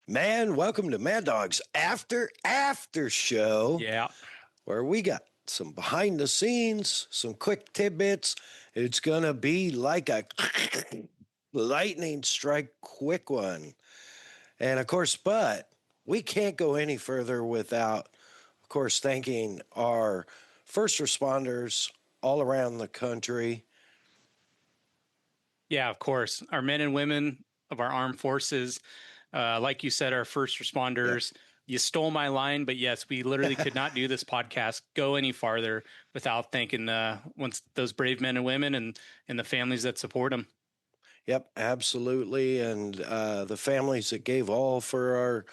Man, welcome to MAddOG'S After Show, Yeah. where we got some behind the scenes, some quick tidbits. It's gonna be like a lightning strike quick one. And of course, but we can't go any further without, of course, thanking our first responders all around the country. Yeah, of course. Our men and women of our armed forces, like you said, our first Yeah. responders. You stole my line, but yes, we literally could not do this podcast go any farther without thanking once those brave men and women and the families that support them. Yep, absolutely. And the families that gave all for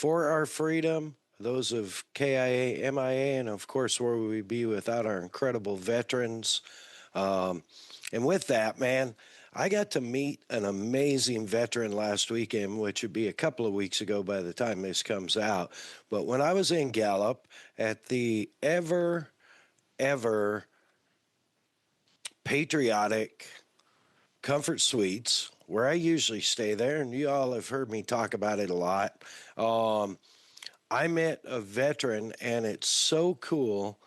our freedom, those of KIA, MIA, and of course, where would we be without our incredible veterans? Um, and with that, man, I got to meet an amazing veteran last weekend, which would be a couple of weeks ago by the time this comes out. But when I was in Gallup at the ever patriotic Comfort Suites, where I usually stay there, and you all have heard me talk about it a lot. Um, I met a veteran, and it's so cool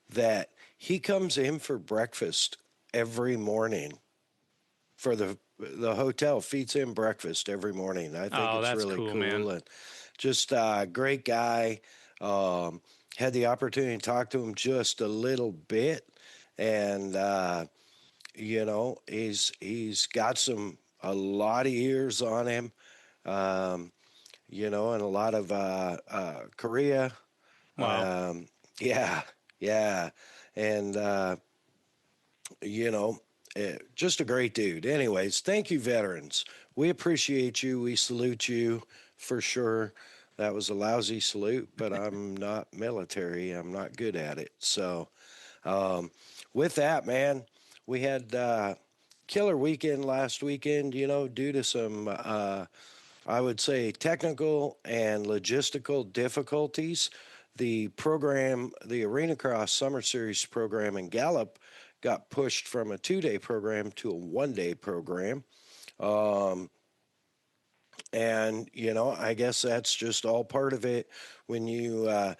that he comes in for breakfast every morning for the hotel feeds him breakfast every morning. I think Oh, it's that's really cool, man. cool and just a great guy. Um, had the opportunity to talk to him just a little bit, and he's got a lot of years on him, um, and a lot of Korea. Wow. Um, yeah, yeah, and you know, just a great dude. Anyways, thank you, veterans. We appreciate you. We salute you for sure. That was a lousy salute, but I'm not military. I'm not good at it. So, um, with that, man, we had killer weekend last weekend. Due to some, I would say, technical and logistical difficulties. The Arena Cross Summer Series program in Gallup got pushed from a 2-day program to a 1-day program. Um, and I guess that's just all part of it. When the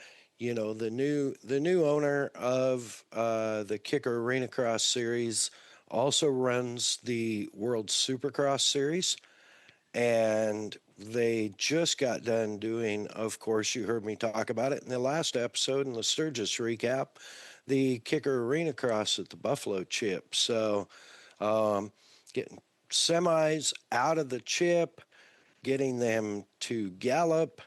new owner of the Kicker Arena Cross Series also runs the World Supercross Series, and they just got done doing, of course, you heard me talk about it in the last episode in the Sturgis recap, the Kicker Arena Cross at the Buffalo Chip. So um, getting semis out of the chip, getting them to Gallup,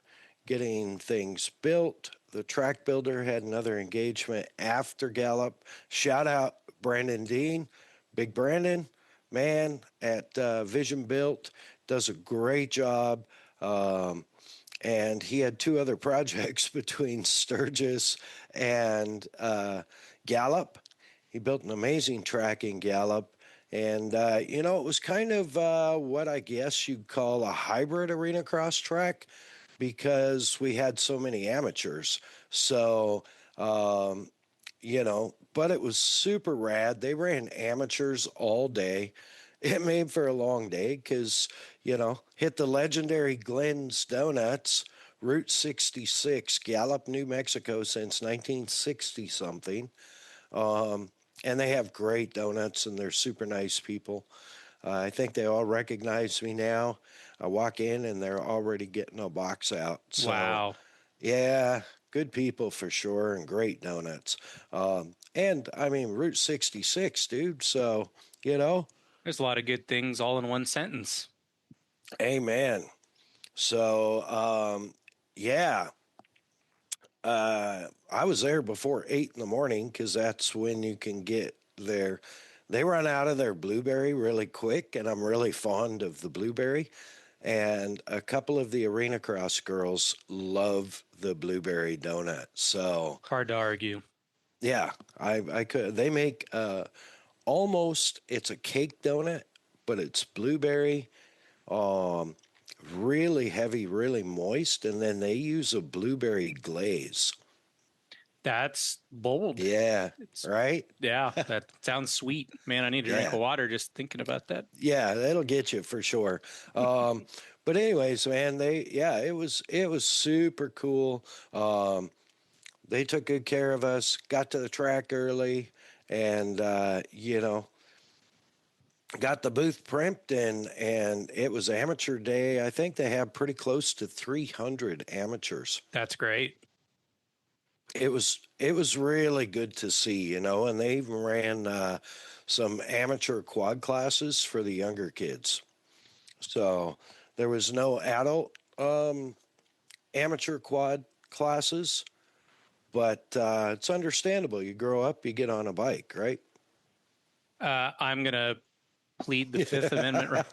getting things built. The track builder had another engagement after Gallup. Shout out Brandon Dean, Big Brandon, man at Vision Built, does a great job. Um, and he had two other projects between Sturgis and Gallup. He built an amazing track in Gallup. And, it was kind of what I guess you'd call a hybrid arena cross track because we had so many amateurs. So, but it was super rad. They ran amateurs all day. It made for a long day because, hit the legendary Glenn's Donuts, Route 66, Gallup, New Mexico, since 1960 something. Um, and they have great donuts and they're super nice people. I think they all recognize me now. I walk in and they're already getting a box out. So, Wow. yeah, good people for sure and great donuts. And I mean, Route 66, dude. So, you know, There's a lot of good things all in one sentence. amen. So, yeah, I was there before 8 in the morning because that's when you can get there. They run out of their blueberry really quick, and I'm really fond of the blueberry. And a couple of the Arena Cross girls love the blueberry donut. So Hard to argue. yeah, I could. They make almost it's a cake donut, but it's blueberry, um, really heavy, really moist, and then they use a blueberry glaze. That's bold. Yeah, It's right? yeah, that sounds sweet. Man, I need a drink Yeah. of water just thinking about that. Yeah, that'll get you for sure. Um, but anyways, man, it was super cool. They took good care of us, got to the track early, and got the booth primped, and it was amateur day. I think they have pretty close to 300 amateurs. That's great. It was really good to see, and they even ran some amateur quad classes for the younger kids. So there was no adult amateur quad classes, but it's understandable. You grow up, you get on a bike, right? I'm gonna plead the Fifth Amendment right.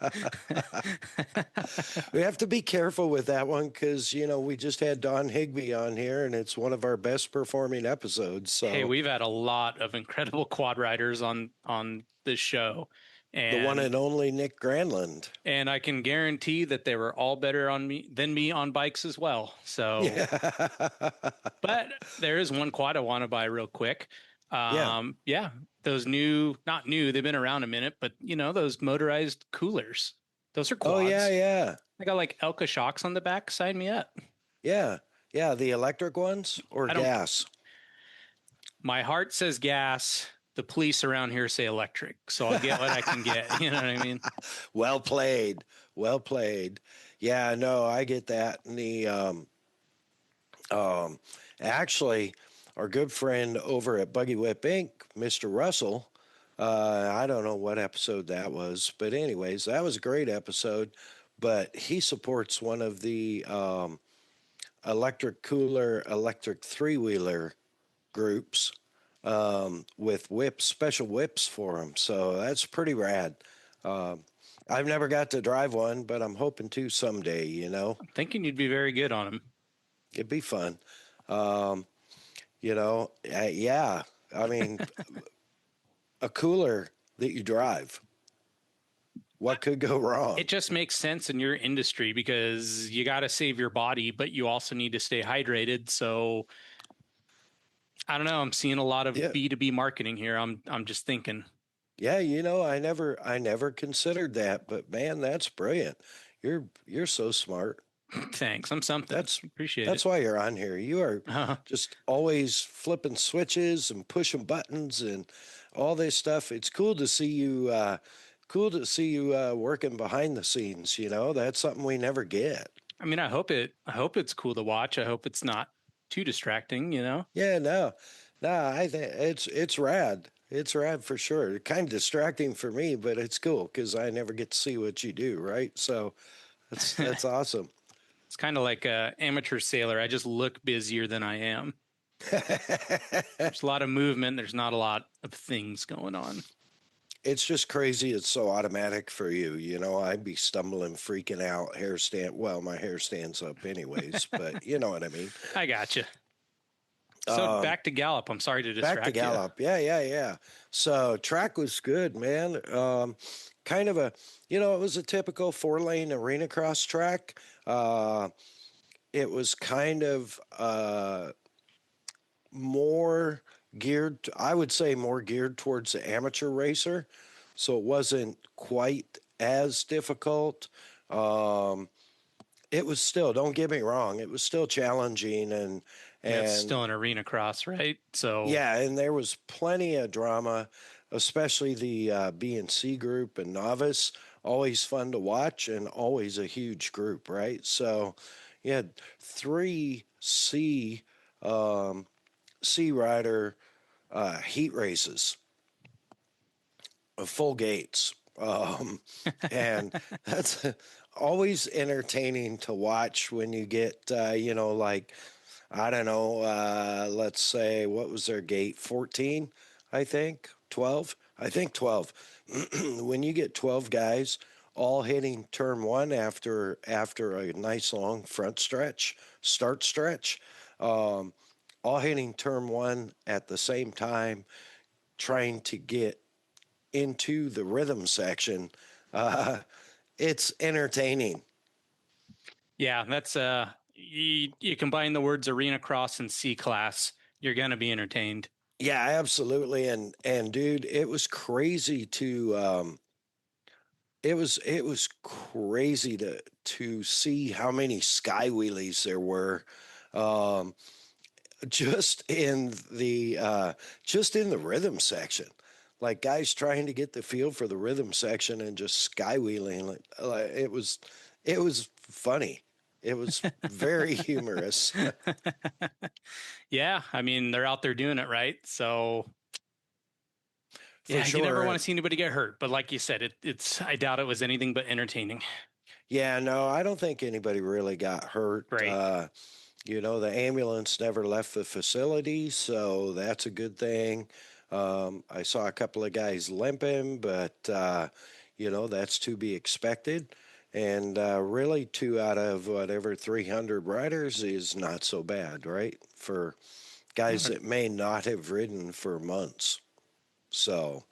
We have to be careful with that one because, we just had Don Higby on here and it's one of our best performing episodes. Hey, So we've had a lot of incredible quad riders on this show, the one and and only Nick Granlund. and I can guarantee that they were all better on me than me on bikes as well. So, Yeah. but there is one quad I want to buy real quick. Yeah. Yeah, those new, not new, they've been around a minute, but those motorized coolers. Those are Oh, yeah. quads. Yeah. I got like Elka shocks on the back. Sign me up. Yeah. Yeah. The electric ones or I don't. gas? My heart says gas. The police around here say electric, so I'll get what I can get. You know what I mean? Well played. Well played. Yeah, no, I get that. And um, actually, our good friend over at Buggy Whip Inc., Mr. Russell, I don't know what episode that was, but anyways, that was a great episode. But he supports one of the electric cooler, electric three wheeler groups with whips, special whips for them. So that's pretty rad. Um, I've never got to drive one, but I'm hoping to someday. I'm thinking you'd be very good on them. It'd be fun. Um, yeah. I mean, a cooler that you drive. What could go wrong? It just makes sense in your industry because you got to save your body, but you also need to stay hydrated. So I don't know. I'm seeing a lot of Yeah. B2B marketing here. I'm just thinking. Yeah, I never considered that, but man, that's brilliant. You're so smart. Thanks. I'm something. That's Appreciate it. that's why you're on here. You are Uh, just always flipping switches and pushing buttons and all this stuff. It's cool to see you. Working behind the scenes. That's something we never get. I mean, I hope it's cool to watch. I hope it's not too distracting. Yeah, no. I think it's rad. It's rad for sure. Kind of distracting for me, but it's cool because I never get to see what you do. Right, so that's awesome. It's kind of like a amateur sailor. I just look busier than I am. There's a lot of movement. There's not a lot of things going on. It's just crazy. It's so automatic for you. I'd be stumbling, freaking out, hair stand. Well, my hair stands up anyways, but you know what I mean. I got you. So Um, back to Gallup. I'm sorry to Back to distract you. Gallup. Yeah, yeah, yeah. So track was good, man. Kind of it was a typical 4-lane arena cross track. It was kind of more geared, I would say more geared towards the amateur racer. So it wasn't quite as difficult. Um, it was still, don't get me wrong, it was still challenging Yeah, it's and still an arena cross, right? So yeah, and there was plenty of drama, especially the B and C group and novice. Always fun to watch and always a huge group, right? So you had three um, C rider heat races, full gates. And that's always entertaining to watch when you get, like, I don't know, let's say, what was their gate? 14, I think, 12? I think 12. When you get 12 guys all hitting turn one after a nice long start stretch, um, all hitting turn one at the same time, trying to get into the rhythm section. Uh, it's entertaining. yeah, that's you combine the words arena cross and C class, You're going to be entertained. Yeah, absolutely. And dude, it was crazy to it was crazy to see how many sky wheelies there were. Um, just in the rhythm section, like guys trying to get the feel for the rhythm section and just skywheeling. It was funny. It was very humorous. Yeah, I mean, they're out there doing it right. So, For yeah, you never sure. want to see anybody get hurt. But like you said, it's, I doubt it was anything but entertaining. Yeah, no, I don't think anybody really got hurt. Great. The ambulance never left the facility, so that's a good thing. I saw a couple of guys limping, but that's to be expected. And really, two out of whatever 300 riders is not so bad, right? For guys that may not have ridden for months. So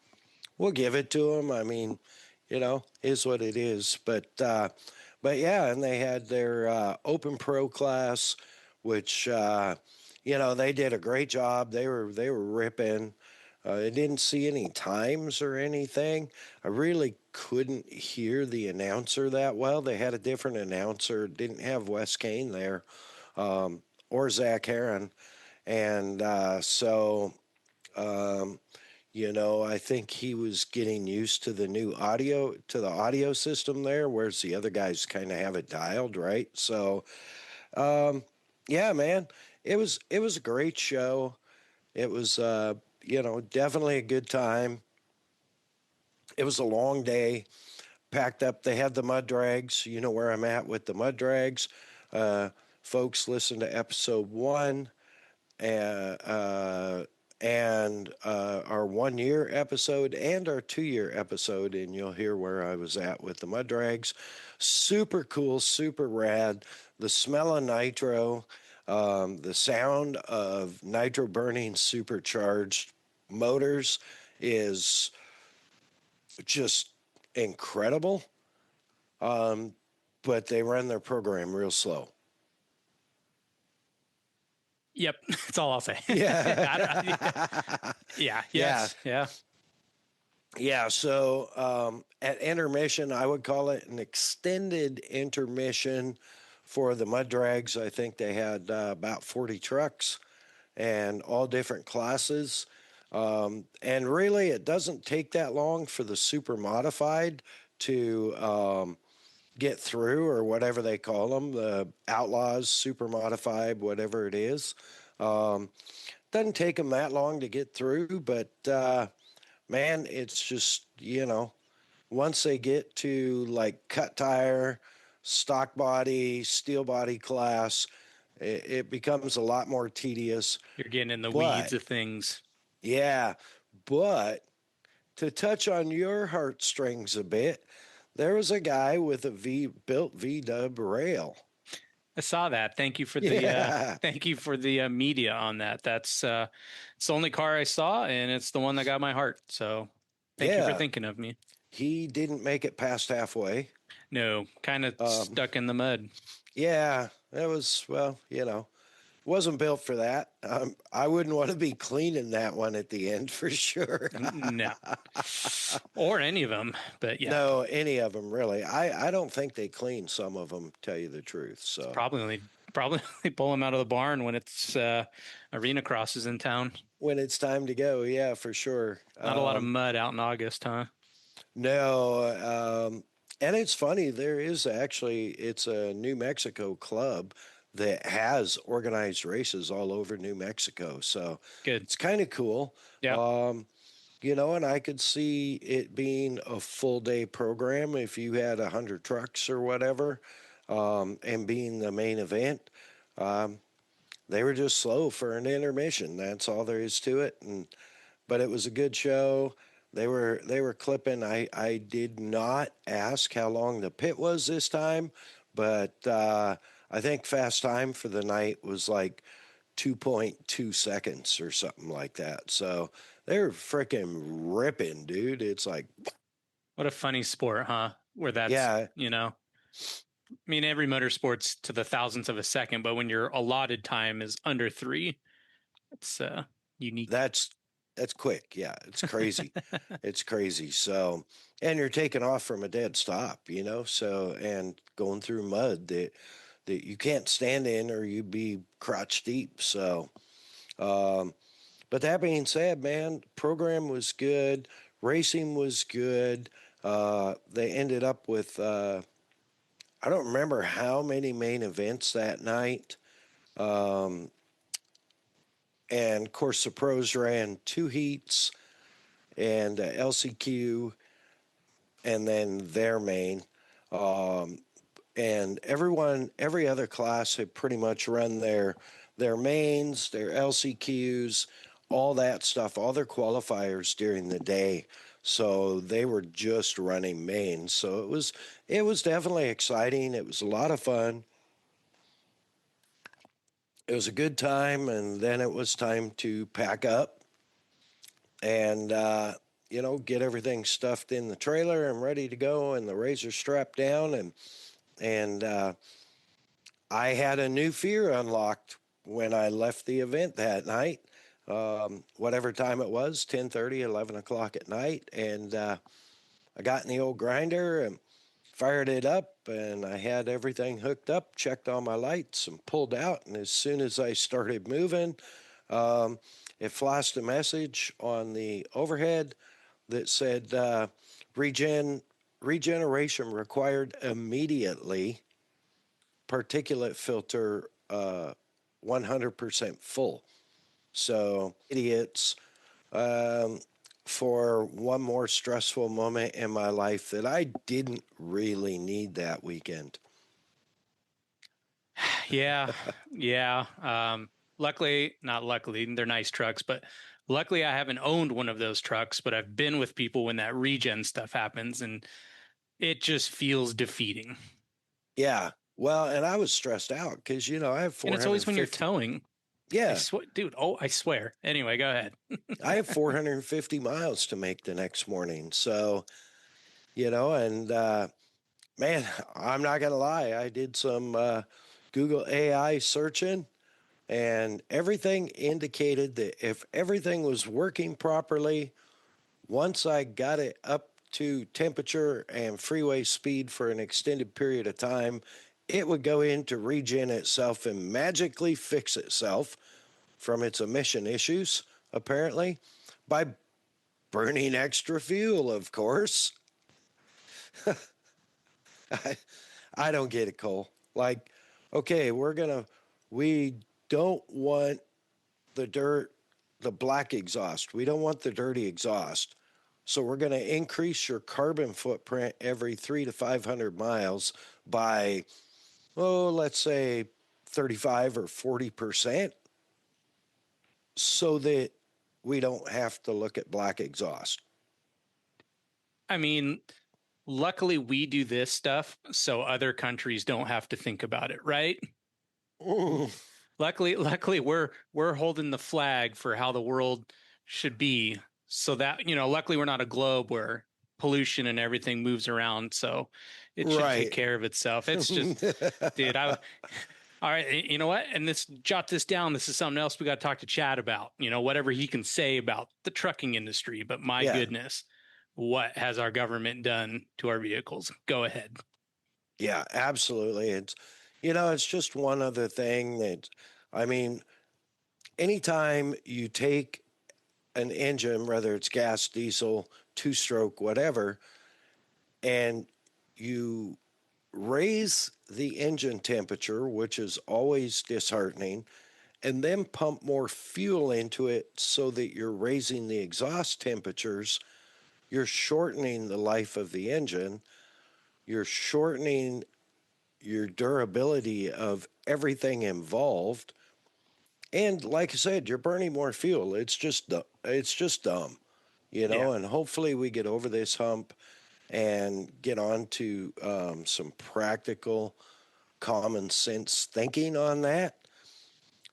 we'll give it to them. I mean, is what it is. But yeah, and they had their Open Pro class, which they did a great job. They were ripping. I didn't see any times or anything. I really couldn't hear the announcer that well. They had a different announcer. Didn't have Wes Kane there, or Zach Heron, and so. Um, I think he was getting used to the audio system there, whereas the other guys kind of have it dialed, right? So, um, yeah, man, it was a great show. It was, definitely a good time. It was a long day, packed up. They had the mud drags. You know where I'm at with the mud drags. Uh, Folks, listen to episode 1. uh, uh, and our 1 year episode and our 2 year episode, and you'll hear where I was at with the mud drags. Super cool, super rad. The smell of nitro, the sound of nitro burning supercharged motors is just incredible. Um, but they run their program real slow. Yep, that's all I'll say. Yeah. Yeah, Yeah. yes, yeah. Yeah, so at intermission, I would call it an extended intermission for the mud drags. I think they had about 40 trucks and all different classes. And really, it doesn't take that long for the super modified to get through, or whatever they call them, the outlaws, super modified, whatever it is. Um, doesn't take them that long to get through, but man, it's just, once they get to like cut tire, stock body, steel body class, it becomes a lot more tedious. You're getting in the weeds But of things. yeah, but to touch on your heartstrings a bit, there was a guy with a built V dub rail. I saw that. Yeah, thank you for the media on that. That's it's the only car I saw, and it's the one that got my heart. So thank you for yeah. thinking of me. He didn't make it past halfway. No, kind of Um, stuck in the mud. yeah, it was, well, wasn't built for that. I wouldn't want to be cleaning that one at the end for sure. No, or any of them. But yeah, No, any of them really. I don't think they clean some of them. Tell you the truth. it's So probably pull them out of the barn when it's arena crosses in town. when it's time to go, yeah, for sure. Not a lot of mud out in August, huh? No, and it's funny. It's a New Mexico club that has organized races all over New Mexico. So Good. it's kind of cool. Yeah. Um, and I could see it being a full day program if you had 100 trucks or whatever, and being the main event. Um, they were just slow for an intermission. That's all there is to it. But it was a good show. They were clipping. I did not ask how long the pit was this time, but I think fast time for the night was like 2.2 seconds or something like that. So they were freaking ripping, dude. It's like, What a funny sport, huh? Where that's, yeah, I mean, every motorsport's to the thousandth of a second, but when your allotted time is under 3, It's unique. That's that's quick. Yeah, it's crazy. It's crazy. So, and you're taking off from a dead stop, you know. So, and going through mud that you can't stand in, or you'd be crotch deep. So, um, but that being said, man, program was good. Racing was good. They ended up with I don't remember how many main events that night. Um, and of course, the pros ran two heats and LCQ, and then their main. Um, and every other class had pretty much run their mains, their LCQs, all that stuff, all their qualifiers during the day. So they were just running mains. So it was definitely exciting. It was a lot of fun. It was a good time, and then it was time to pack up and get everything stuffed in the trailer and ready to go, and the razor strapped down, and I had a new fear unlocked when I left the event that night. Whatever time it was, 10:30, 11 o'clock at night, and I got in the old grinder and fired it up, and I had everything hooked up, checked all my lights, and pulled out. And as soon as I started moving, um, it flashed a message on the overhead that said regeneration required immediately, particulate filter 100% full. So, idiots, um, for one more stressful moment in my life that I didn't really need that weekend. Yeah, yeah. Luckily, not luckily, they're nice trucks, but luckily I haven't owned one of those trucks, but I've been with people when that regen stuff happens and it just feels defeating. Yeah. Well, and I was stressed out because, I have And it's always when you're 450. towing. I Yeah. swear, dude. Oh, I swear. Anyway, go ahead. I have 450 miles to make the next morning. So, and man, I'm not going to lie. I did some Google AI searching, and everything indicated that if everything was working properly, once I got it up to temperature and freeway speed for an extended period of time, it would go into regen itself and magically fix itself from its emission issues, apparently, by burning extra fuel, of course. I, I don't get it, Cole. Like, okay, we don't want the dirt, the black exhaust. We don't want the dirty exhaust. So we're going to increase your carbon footprint every 300 to 500 miles by, let's say 35 or 40%, so that we don't have to look at black exhaust. I mean, luckily we do this stuff so other countries don't have to think about it, right? Mm, Luckily we're holding the flag for how the world should be so that, luckily we're not a globe where pollution and everything moves around, so it should take right. care of itself. It's just, dude, all right, you know what? And this jot this down. This is something else we got to talk to Chad about. Whatever he can say about the trucking industry, but my Yeah. goodness, what has our government done to our vehicles? Go ahead. Yeah, absolutely. It's just one other thing that, I mean, anytime you take an engine, whether it's gas, diesel, two stroke, whatever, and you raise the engine temperature, which is always disheartening, and then pump more fuel into it so that you're raising the exhaust temperatures, you're shortening the life of the engine, you're shortening your durability of everything involved. And like I said, you're burning more fuel. It's just dumb, Yeah. and hopefully we get over this hump and get on to some practical common sense thinking on that.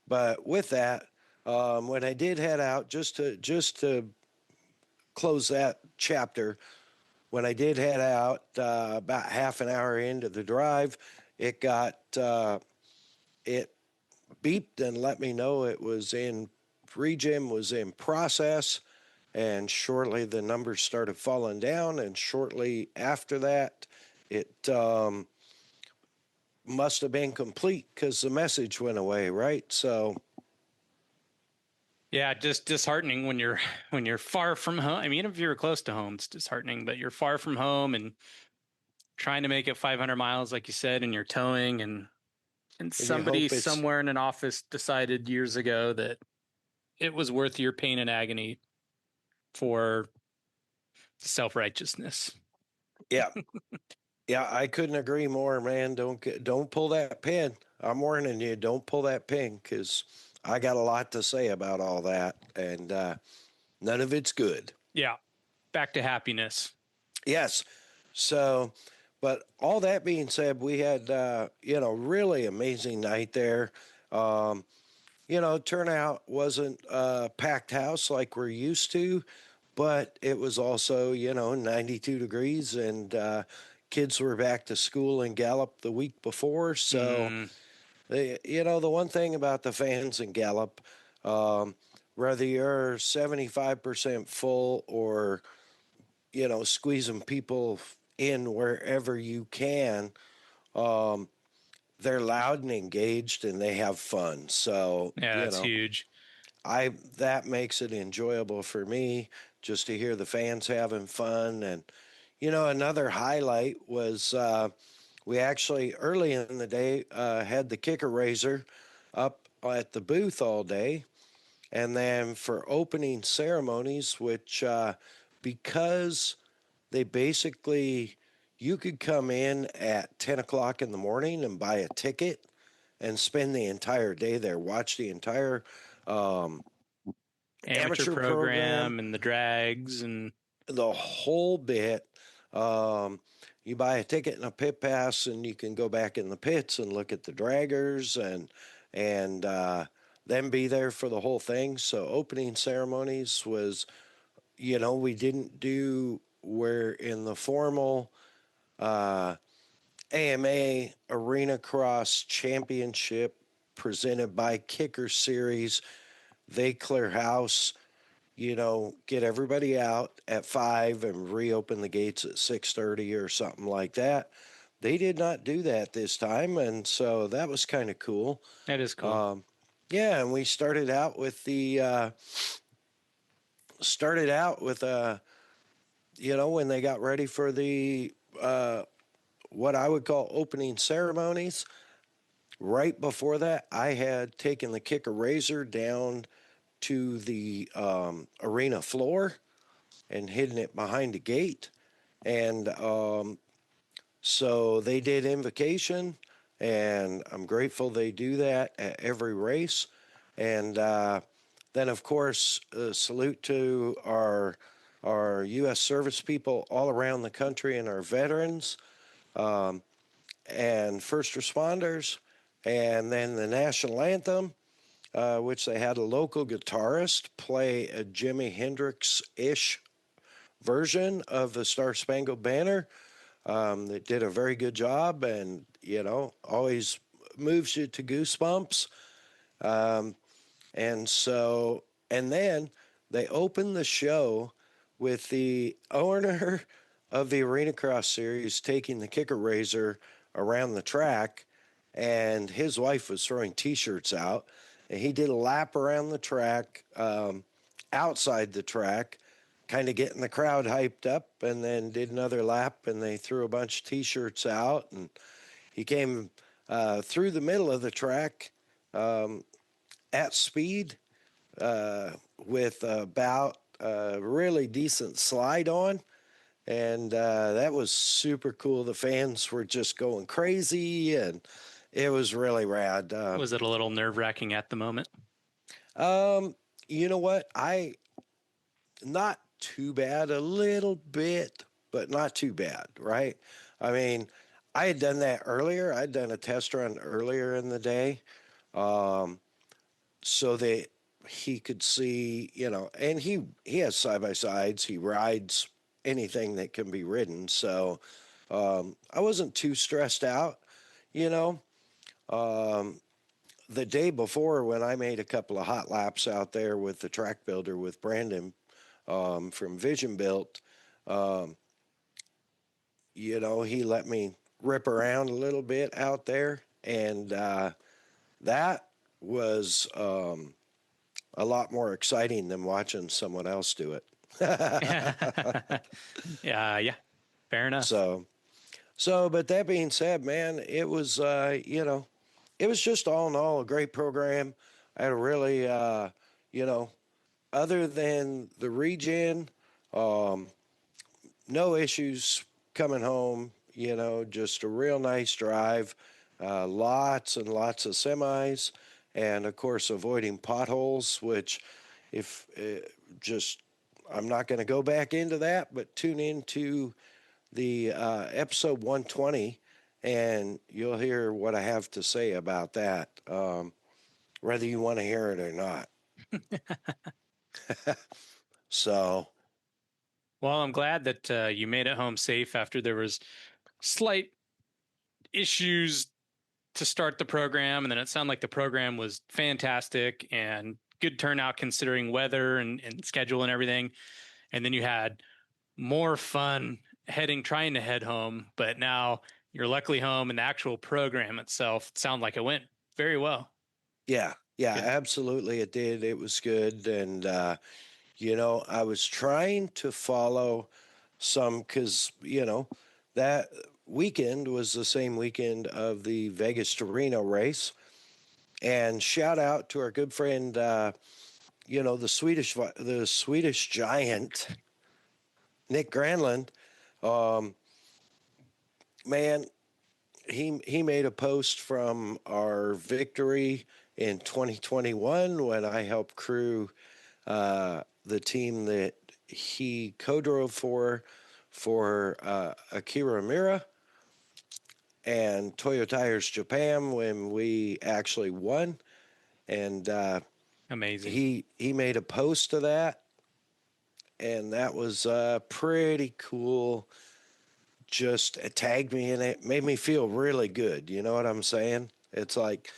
But with that, when I did head out, just to close that chapter, when I did head out about half an hour into the drive, it got it beeped and let me know it was in regen was in process, and shortly the numbers started falling down, and shortly after that, it must have been complete because the message went away, right? So, Yeah, just disheartening when you're when you're far from home. I mean, even if you're close to home, it's disheartening, but you're far from home and trying to make it 500 miles, like you said, and you're towing and and you somebody hope it's, somewhere in an office decided years ago that it was worth your pain and agony for self-righteousness. yeah, yeah, I couldn't agree more, man. Don't pull that pin. I'm warning you, don't pull that pin because I got a lot to say about all that, and none of it's good. Yeah, back to happiness. Yes. So, but all that being said, we had really amazing night there. Um, turnout wasn't a packed house like we're used to, but it was also 92 degrees, and kids were back to school in Gallup the week before. So, Mm, the one thing about the fans in Gallup, um, whether you're 75% full or squeezing people in wherever you can. Um, they're loud and engaged, and they have fun. So yeah, that's huge. I that makes it enjoyable for me just to hear the fans having fun. And another highlight was we actually early in the day had the kicker raiser up at the booth all day, and then for opening ceremonies, which because they basically, you could come in at 10 o'clock in the morning and buy a ticket and spend the entire day there, watch the entire um, Amateur amateur program, program and the drags and the whole bit. Um, you buy a ticket and a pit pass, and you can go back in the pits and look at the draggers and then be there for the whole thing. So opening ceremonies was, we didn't do where in the formal uh, AMA Arena Cross Championship presented by Kicker Series. They clear house, get everybody out at 5 and reopen the gates at 6:30 or something like that. They did not do that this time, and so that was kind of cool. that is cool. Um, yeah, and we started out with when they got ready for the uh, what I would call opening ceremonies. Right before that, I had taken the kicker razor down to the arena floor and hidden it behind a gate. And so they did invocation, and I'm grateful they do that at every race. And then, of course, salute to our U.S. service people all around the country and our veterans. Um, and first responders, and then the national anthem, which they had a local guitarist play a Jimi Hendrix ish version of the Star Spangled Banner. They did a very good job, and always moves you to goosebumps. Um, and so, and then they opened the show with the owner of the Arena Cross Series taking the kicker razor around the track, and his wife was throwing T-shirts out, and he did a lap around the track, outside the track, kind of getting the crowd hyped up, and then did another lap, and they threw a bunch of T-shirts out, and he came through the middle of the track um, at speed with about a really decent slide on. And that was super cool. The fans were just going crazy, and it was really rad. Was it a little nerve-wracking at the moment? Um, you know what? Not too bad, a little bit, but not too bad, right? I mean, I had done that earlier. I'd done a test run earlier in the day. Um, so that he could see, and he has side by sides. He rides anything that can be ridden. So I wasn't too stressed out, you know. Um, the day before, when I made a couple of hot laps out there with the track builder with Brandon from Vision Built, um, he let me rip around a little bit out there, and that was a lot more exciting than watching someone else do it. Yeah, yeah, fair enough. so, but that being said, man, it was, it was just all in all a great program. I had a really, you know, other than the regen, um, no issues coming home. Just a real nice drive, lots and lots of semis, and of course avoiding potholes. Which, if just, I'm not going to go back into that, but tune into the episode 120, and you'll hear what I have to say about that, whether you want to hear it or not. So, Well, I'm glad that you made it home safe after there was slight issues to start the program, and then it sounded like the program was fantastic and good turnout considering weather and schedule and everything. And then you had more fun trying to head home, but now you're luckily home, and the actual program itself sounded like it went very well. yeah, yeah, Good. absolutely, it did. It was good, and I was trying to follow some because that weekend was the same weekend of the Vegas to Reno race. And shout out to our good friend, the Swedish giant, Nick Granlund. Um, man, he made a post from our victory in 2021 when I helped crew the team that he co-drove for Akira Mira and Toyo Tires Japan when we actually won. And Amazing. he made a post of that, and that was pretty cool. Just tagged me in it, made me feel really good. You know what I'm saying? It's like,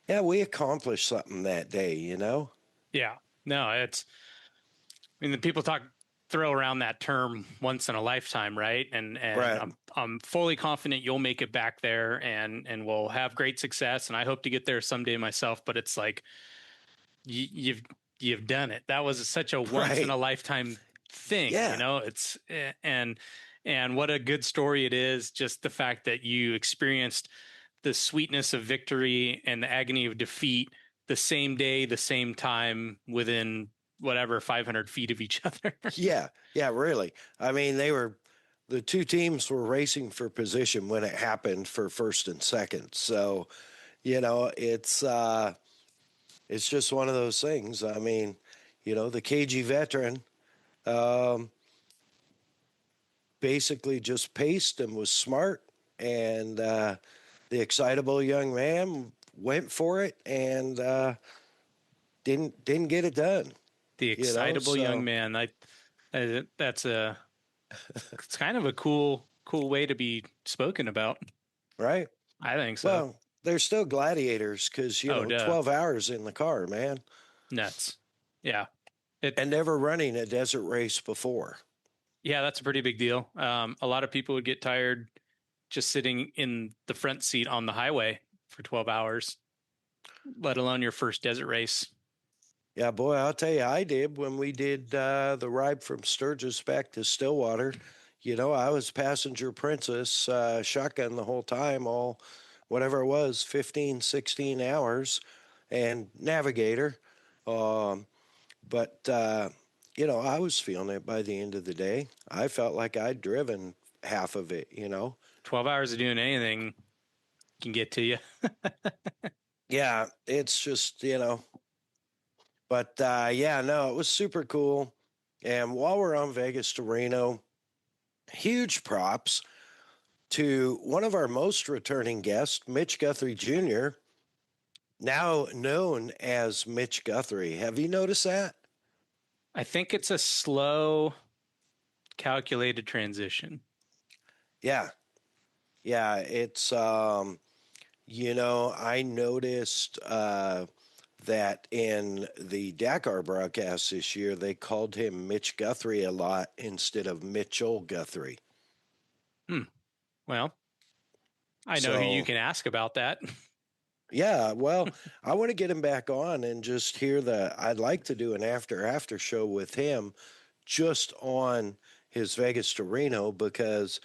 yeah, we accomplished something that day. Yeah. No, the people throw around that term once in a lifetime, right? And Right. I'm fully confident you'll make it back there and we'll have great success. And I hope to get there someday myself. But it's like you've done it. That was such a once in Right. a lifetime thing, Yeah. It's and what a good story it is. Just the fact that you experienced the sweetness of victory and the agony of defeat the same day, the same time, within whatever 500 feet of each other. Yeah. Yeah. Really. I mean, the two teams were racing for position when it happened for first and second. So, it's just one of those things. I mean, the KG veteran um, basically just paced and was smart, and the excitable young man went for it and didn't get it done. The excitable young So man. That's a it's kind of a cool way to be spoken about. right. I think so. Well, they're still gladiators because Oh, duh. 12 hours in the car, man, Nuts. Yeah. It and never running a desert race before. Yeah, that's a pretty big deal. A lot of people would get tired just sitting in the front seat on the highway for 12 hours, let alone your first desert race. Yeah, boy, I'll tell you, I did when we did the ride from Sturgis back to Stillwater. I was passenger princess, shotgun the whole time, all whatever it was, 15, 16 hours, and navigator. Um, but I was feeling it by the end of the day. I felt like I'd driven half of it. 12 hours of doing anything can get to you. Yeah, it's just. But yeah, no, it was super cool. And while we're on Vegas to Reno, huge props to one of our most returning guests, Mitch Guthrie Jr., now known as Mitch Guthrie. Have you noticed that? I think it's a slow, calculated transition. Yeah. Yeah. It's I noticed that in the Dakar broadcast this year, they called him Mitch Guthrie a lot instead of Mitchell Guthrie. Hmm. Well, I know who you So, can ask about that. yeah, well, I want to get him back on and just hear I'd like to do an after show with him just on his Vegas to Reno because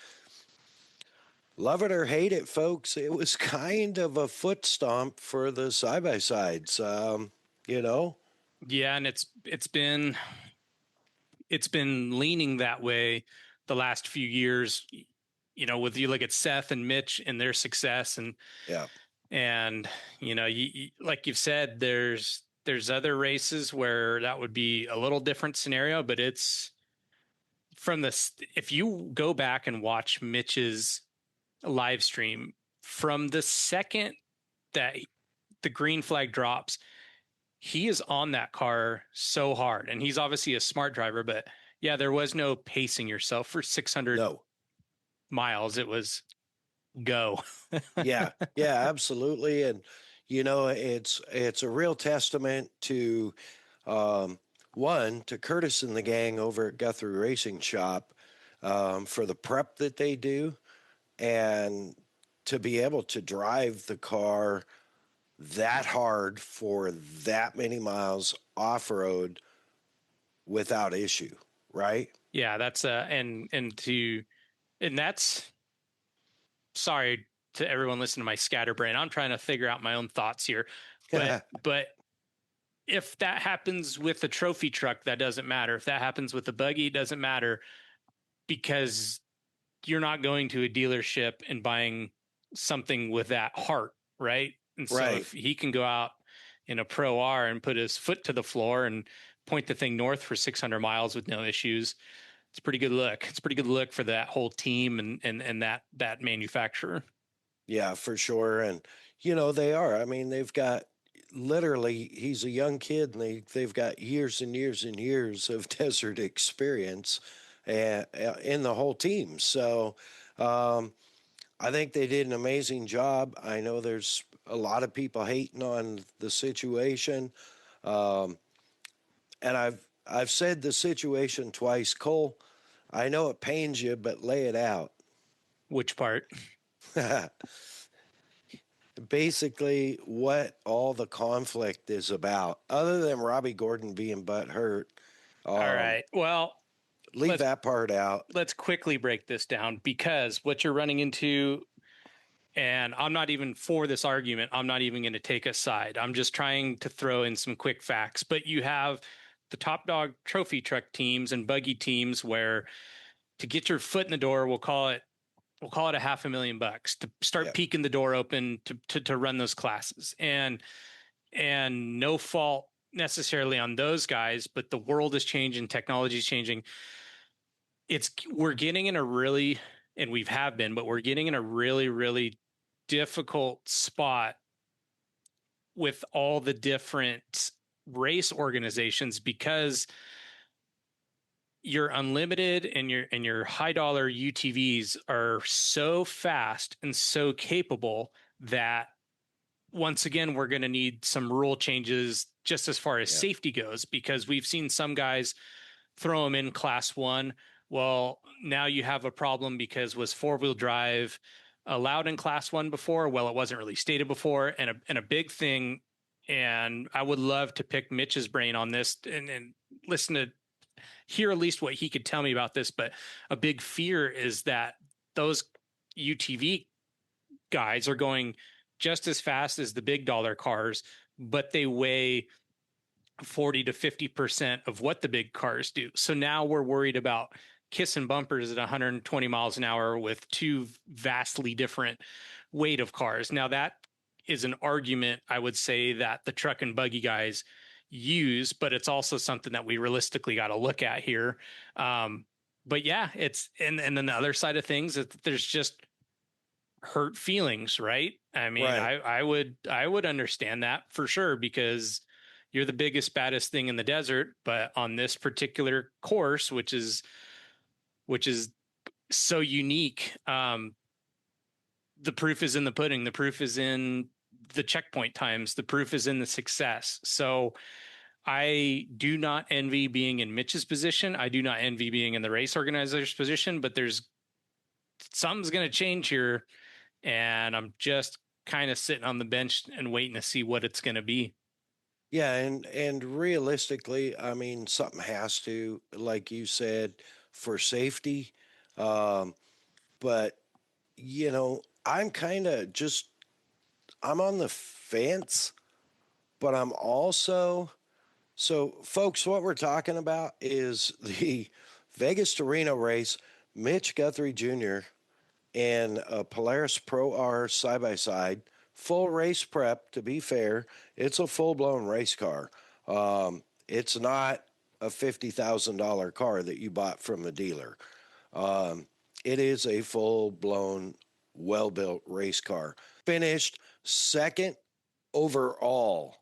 love it or hate it, folks, it was kind of a foot stomp for the side by sides. You know, Yeah, and it's been leaning that way the last few years. With you look at Seth and Mitch and their success, yeah, and like you've said, there's other races where that would be a little different scenario, but it's from the if you go back and watch Mitch's live stream from the second that the green flag drops, he is on that car so hard, and he's obviously a smart driver. But yeah, there was no pacing yourself for 600 no, miles. It was go. yeah, yeah, absolutely, and it's a real testament to um, one to Curtis and the gang over at Guthrie Racing Shop for the prep that they do, and to be able to drive the car that hard for that many miles off road without issue, right? Yeah, that's and that's sorry to everyone listening to my scatterbrain. I'm trying to figure out my own thoughts here, but if that happens with the trophy truck, that doesn't matter. If that happens with the buggy, it doesn't matter because you're not going to a dealership and buying something with that heart, right? And so Right. if he can go out in a Pro R and put his foot to the floor and point the thing north for 600 miles with no issues, it's a pretty good look. It's a pretty good look for that whole team and that manufacturer. Yeah, for sure. And they are. I mean, they've got literally he's a young kid and they've got years and years and years of desert experience in the whole team. So, um, I think they did an amazing job. I know there's a lot of people hating on the situation. Um, and I've said the situation twice, Cole. I know it pains you, but lay it out. Which part? Basically what all the conflict is about, other than Robbie Gordon being butthurt. All Um, right. Well, leave let's that part out. let's quickly break this down because what you're running into, and I'm not even for this argument, I'm not even going to take a side. I'm just trying to throw in some quick facts. But you have the top dog trophy truck teams and buggy teams where to get your foot in the door, we'll call it a $500,000 to start Yeah, peeking the door open to run those classes. And no fault necessarily on those guys, but the world is changing, technology is changing. We're getting in a really, and we've have been, but we're getting in a really, really difficult spot with all the different race organizations because your unlimited and your high dollar UTVs are so fast and so capable that once again we're going to need some rule changes just as far as yeah, safety goes because we've seen some guys throw them in class 1. Well, now you have a problem because was four-wheel drive allowed in class 1 before? Well, it wasn't really stated before, and a big thing, and I would love to pick Mitch's brain on this and listen to hear at least what he could tell me about this. But a big fear is that those UTV guys are going just as fast as the big dollar cars, but they weigh 40 to 50% of what the big cars do. So now we're worried about kissing bumpers at 120 miles an hour with two vastly different weight of cars. Now that is an argument I would say that the truck and buggy guys use, but it's also something that we realistically got to look at here. But yeah, it's and then the other side of things is that there's just hurt feelings, right? I mean, right. I would understand that for sure because you're the biggest baddest thing in the desert, but on this particular course, which is so unique, the proof is in the pudding. The proof is in the checkpoint times. The proof is in the success. So I do not envy being in Mitch's position. I do not envy being in the race organizer's position, but there's something's going to change here. And I'm just kind of sitting on the bench and waiting to see what it's going to be. Yeah, and realistically, I mean, something has to, like you said, for safety. Um, but I'm kind of just I'm on the fence, but I'm also so folks. What we're talking about is the Vegas to Reno race. Mitch Guthrie Jr. in a Polaris Pro R side by side, full race prep. To be fair, it's a full blown race car. It's not a $50,000 car that you bought from the dealer. Um, it is a full blown, well built race car. Finished second overall,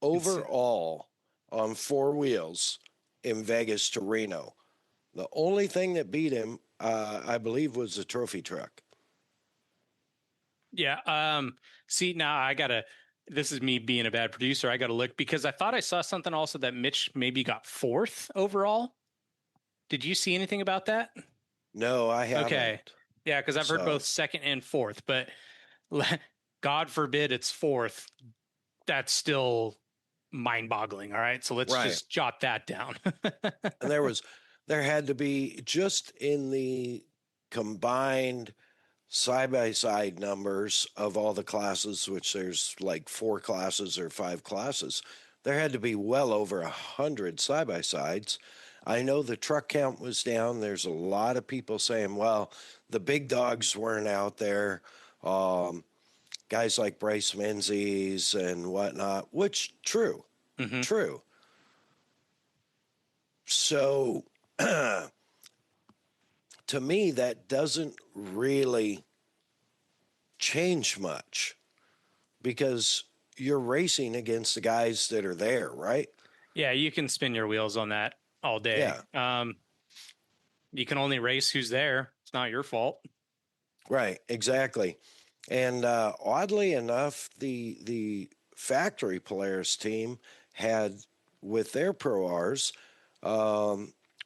It's overall on four wheels in Vegas to Reno. The only thing that beat him, I believe, was the trophy truck. Yeah. See, now I gotta. This is me being a bad producer. I gotta look because I thought I saw something also that Mitch maybe got fourth overall. Did you see anything about that? No, I Okay. haven't. Yeah, because I've heard both So, second and fourth, but God forbid it's fourth. That's still mind-boggling. All right, so let's right. just jot that down. And there had to be just in the combined side by side numbers of all the classes, which there's like four classes or five classes, there had to be well over 100 side by sides. I know the truck count was down. There's a lot of people saying, well, the big dogs weren't out there. Um, Guys like Bryce Menzies and whatnot, which true, hmm true. So to me, that doesn't really change much because you're racing against the guys that are there, right? Yeah, you can spin your wheels on that all day. Yeah, You can only race who's there. It's not your fault. right, exactly. And oddly enough, the factory Polaris team had with their Pro Rs,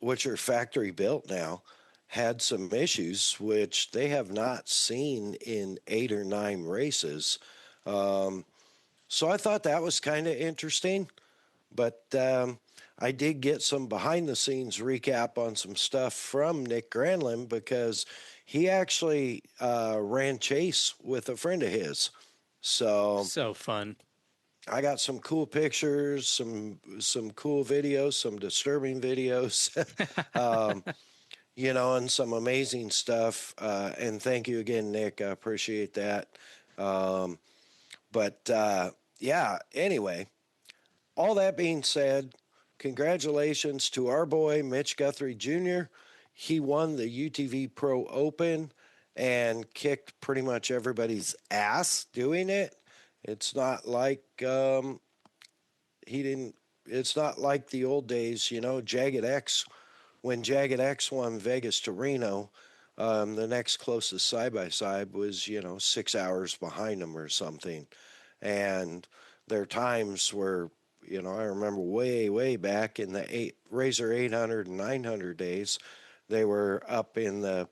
which are factory built now, had some issues which they have not seen in 8 or 9 races. Um, so I thought that was kind of interesting. But I did get some behind the scenes recap on some stuff from Nick Granlund because he actually ran chase with a friend of his. So So fun. I got some cool pictures, some cool videos, some disturbing videos, um, and some amazing stuff. And thank you again, Nick. I appreciate that. Um, but yeah, anyway, all that being said, congratulations to our boy, Mitch Guthrie Jr. He won the UTV Pro Open and kicked pretty much everybody's ass doing it. It's not like he didn't, it's not like the old days, Jagged X. When Jagged X won Vegas to Reno, the next closest side by side was, 6 hours behind him or something. And their times were, I remember way back in the Razor 800 and 900 days, they were up in the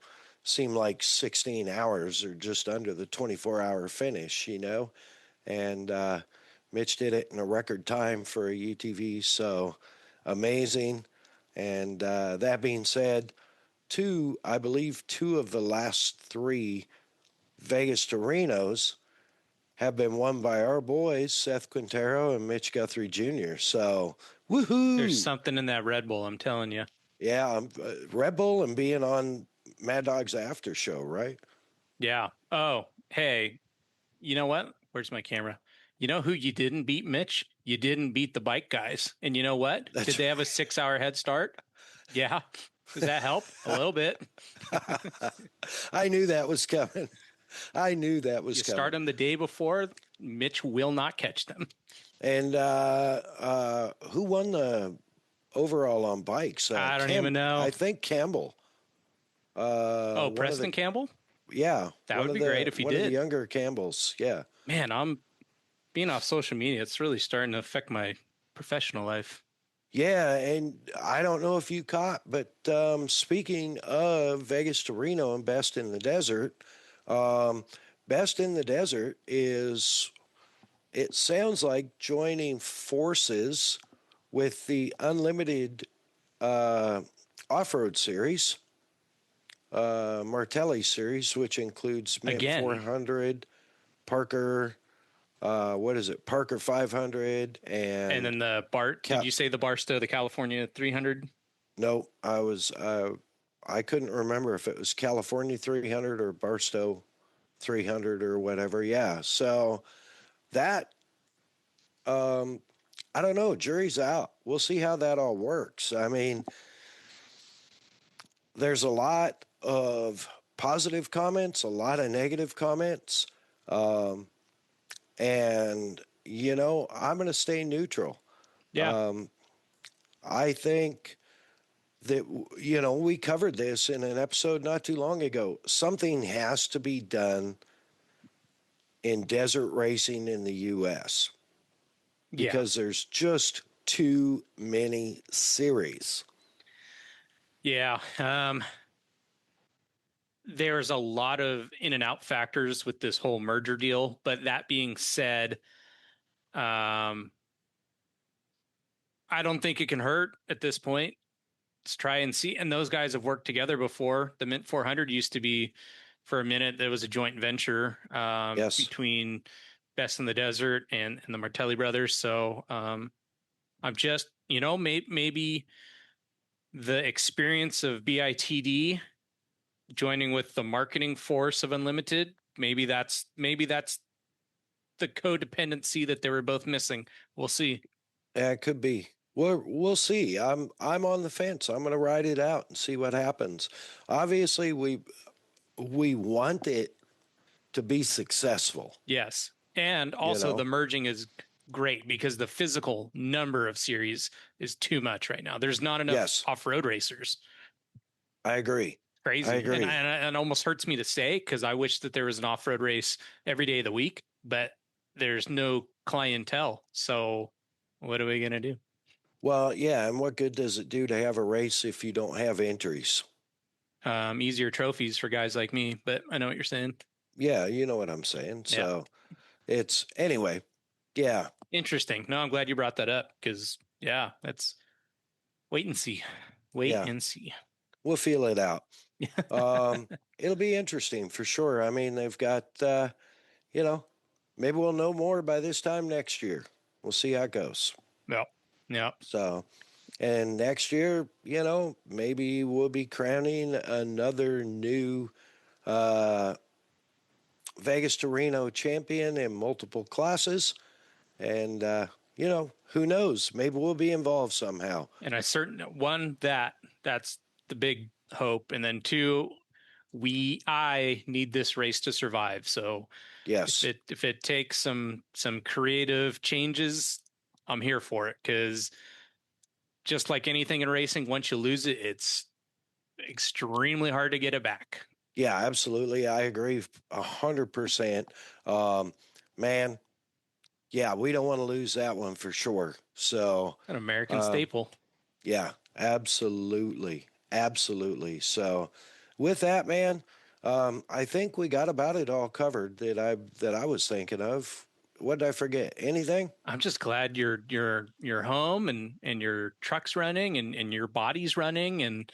seemed like 16 hours or just under the 24-hour finish. And Mitch did it in a record time for a UTV, so amazing. And that being said, I believe two of the last three Vegas to Renos have been won by our boys, Seth Quintero and Mitch Guthrie Jr. So, There's woohoo! something in that Red Bull, I'm telling you. Yeah, Red Bull and being on MAddOG'S after show, right? Yeah. Oh, hey, you know what? Where's my camera? You know who you didn't beat, Mitch? You didn't beat the bike guys. And you know what? Did That's they have a 6 hour head start? Yeah. Does that help? A little bit. I knew that was coming. I knew that was You start coming. them the day before, Mitch will not catch them. And who won the overall on bikes? I don't even know. I think Campbell. Oh, One of Preston the Campbell? Yeah, That would be great if he one of the did. younger Campbells. Yeah. Man, I'm being off social media. It's really starting to affect my professional life. Yeah, and I don't know if you caught, but speaking of Vegas to Reno and Best in the Desert, um, Best in the Desert is, it sounds like joining forces with the Unlimited uh, Off Road Series, Martelli Series, which includes Mint Again, 400, Parker, what is it, Parker 500, and and then the Bart, did Cal- you say the Barstow, the California 300? no, I couldn't remember if it was California 300 or Barstow 300 or whatever. Yeah. So that, um, I don't know. Jury's out. We'll see how that all works. I mean, there's a lot of positive comments, a lot of negative comments. Um, and, I'm going to stay neutral. Yeah. Um, I think that, we covered this in an episode not too long ago. Something has to be done in desert racing in the U.S. Yeah. because there's just too many series. Yeah. There's a lot of in and out factors with this whole merger deal. But that being said, um, I don't think it can hurt at this point. Let's try and see. And those guys have worked together before. The Mint 400 used to be, for a minute, there was a joint venture Yes, between Best in the Desert and the Martelli brothers. So I'm just, maybe the experience of BITD joining with the marketing force of Unlimited, maybe that's the codependency that they were both missing. We'll see. it could be. We'll see. I'm on the fence. I'm going to ride it out and see what happens. Obviously, we want it to be successful. Yes. And You also the know. merging is great because the physical number of series is too much right now. There's not enough Yes, off-road racers. I agree. I Crazy. And, agree. and it almost hurts me to say because I wish that there was an off-road race every day of the week, but there's no clientele. So what are we going to do? Well, yeah, and what good does it do to have a race if you don't have entries? Easier trophies for guys like me, but I know what you're saying. Yeah, you know what I'm saying. Yeah. So it's anyway. Yeah, Interesting. No, I'm glad you brought that up because, yeah, that's wait and see. Wait yeah, and see. we'll feel it out. It'll be interesting for sure. I mean, they've got, you know, maybe we'll know more by this time next year. We'll see how it goes. Yeah. Yeah. So, and next year, maybe we'll be crowning another new uh, Vegas to Reno champion in multiple classes. And, who knows? Maybe we'll be involved somehow. And I certain one that's the big hope, and then two, I need this race to survive. So Yes. if it takes some creative changes, I'm here for it because just like anything in racing, once you lose it, it's extremely hard to get it back. Yeah, absolutely. I agree 100%. Um, man, yeah, we don't want to lose that one for sure. So, An American um, staple. yeah, absolutely. Absolutely. So, with that, man, I think we got about it all covered that I was thinking of. What did I forget? Anything? I'm just glad you're home and your truck's running and your body's running and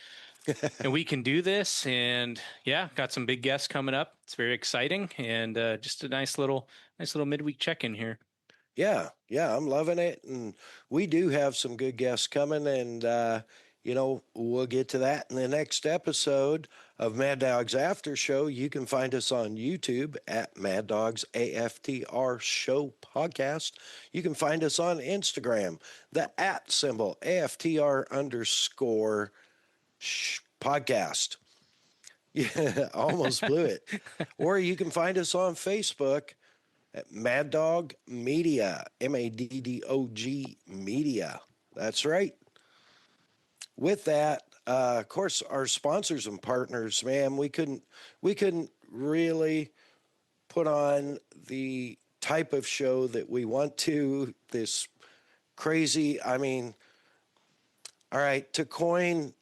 we can do this. And yeah, got some big guests coming up. It's very exciting and just a nice little midweek check in here. Yeah, yeah, I'm loving it. And we do have some good guests coming, and, we'll get to that in the next episode of Mad Dog's After Show. You can find us on YouTube at Mad Dog's AFTR Show Podcast. You can find us on Instagram, the at symbol AFTR underscore podcast. Yeah, almost blew it. Or you can find us on Facebook at Mad Dog Media, MADDOG Media. That's right. With that, of course, our sponsors and partners, man, we couldn't really put on the type of show that we want to. This crazy, I mean, all right, to coin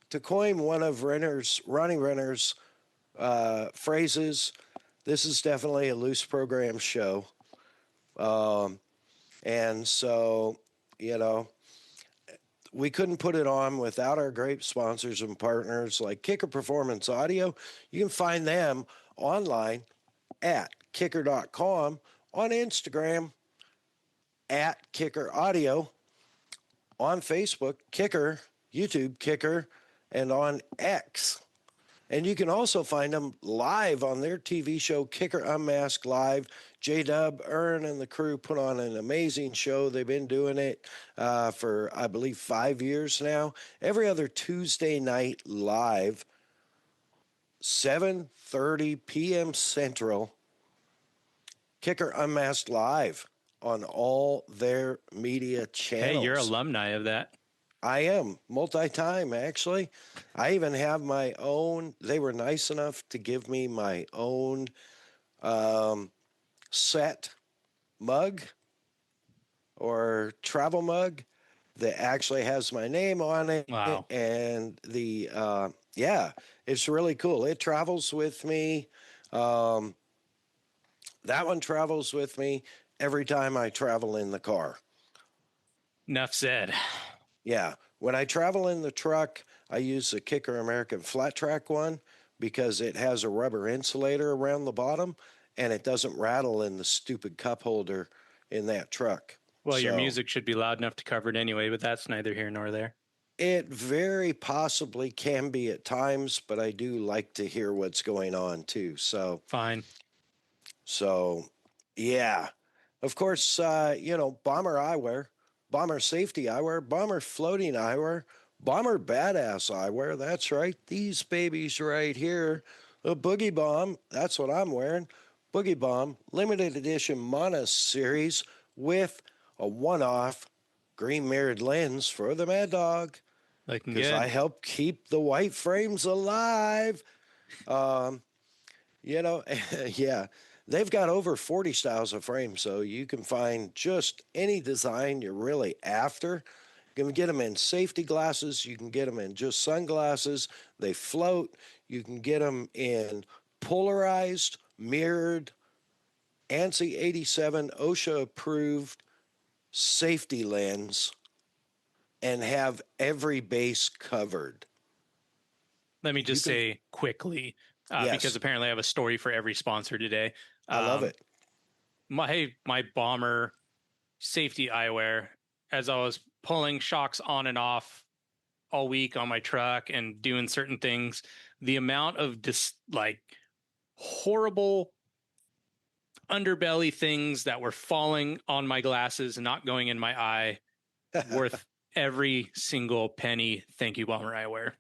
one of Ronnie Renner's phrases, this is definitely a loose program show. Um, and so, you know, we couldn't put it on without our great sponsors and partners like Kicker Performance Audio. You can find them online at kicker.com, on Instagram at Kicker Audio, on Facebook, Kicker, YouTube, Kicker, and on X. And you can also find them live on their TV show, Kicker Unmasked Live. J Dub, Ern, and the crew put on an amazing show. They've been doing it for, I believe, 5 years now. Every other Tuesday night live, 7:30 p.m. Central. Kicker Unmasked Live on all their media Hey, you're channels. alumni of that. I am multi-time, actually. I even have my own. They were nice enough to give me my own set mug or travel mug that actually has my name on it. Wow. And yeah, it's really cool. It travels with me. Um, that one travels with me every time I travel in the car. Enough said. Yeah. When I travel in the truck, I use the Kicker American Flat Track one because it has a rubber insulator around the bottom and it doesn't rattle in the stupid cup holder in that truck. Well, your So music should be loud enough to cover it anyway, but that's neither here nor there. it very possibly can be at times, but I do like to hear what's going on too. Fine. So yeah. Of course, Bomber eyewear, Bomber safety eyewear, Bomber floating eyewear, Bomber badass eyewear. That's right. These babies right here. A Boogie Bomb. That's what I'm wearing. Boogie Bomb limited edition Mana series with a one-off green mirrored lens for the Mad Dog Looking because I good. help keep the white frames alive. Um, you know, yeah, they've got over 40 styles of frames, so you can find just any design you're really after. You can get them in safety glasses, you can get them in just sunglasses, they float. You can get them in polarized, mirrored, ANSI 87 OSHA approved safety lens and have every base covered. Let me You just can, say quickly, because yes, apparently I have a story for every sponsor today. I love Um, it. my bomber safety eyewear, as I was pulling shocks on and off all week on my truck and doing certain things, the amount of like horrible underbelly things that were falling on my glasses and not going in my eye, worth every single penny. Thank you, bomber eyewear.